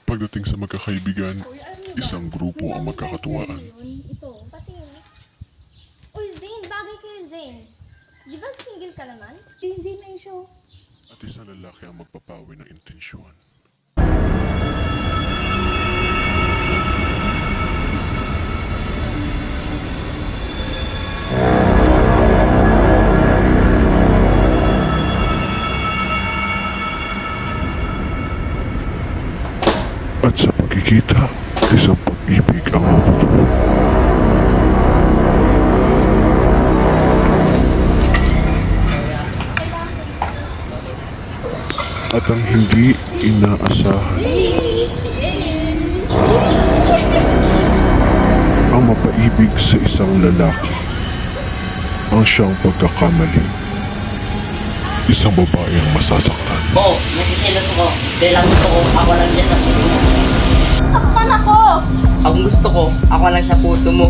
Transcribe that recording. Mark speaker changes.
Speaker 1: Pagdating sa magkakaibigan, isang grupo ang magkakatuwaan.
Speaker 2: Ito, pati. Uy, Zane, bagay kayo, Zane. Di ba single ka naman?
Speaker 3: Zane na siya.
Speaker 1: At isang lalaki ang magpapawi ng intensyon. At sa pagkikita, isang pag-ibig ang mabubuo. At ang hindi inaasahan, ang mapaibig sa isang lalaki, ang siyang pagkakamali, isang babae ang masasaktan.
Speaker 4: Oo, nasiselos ako. Dahil ang gusto ko, ako lang dyan sa puso mo.
Speaker 2: Saktan ako!
Speaker 4: Ang gusto ko, ako lang sa puso mo.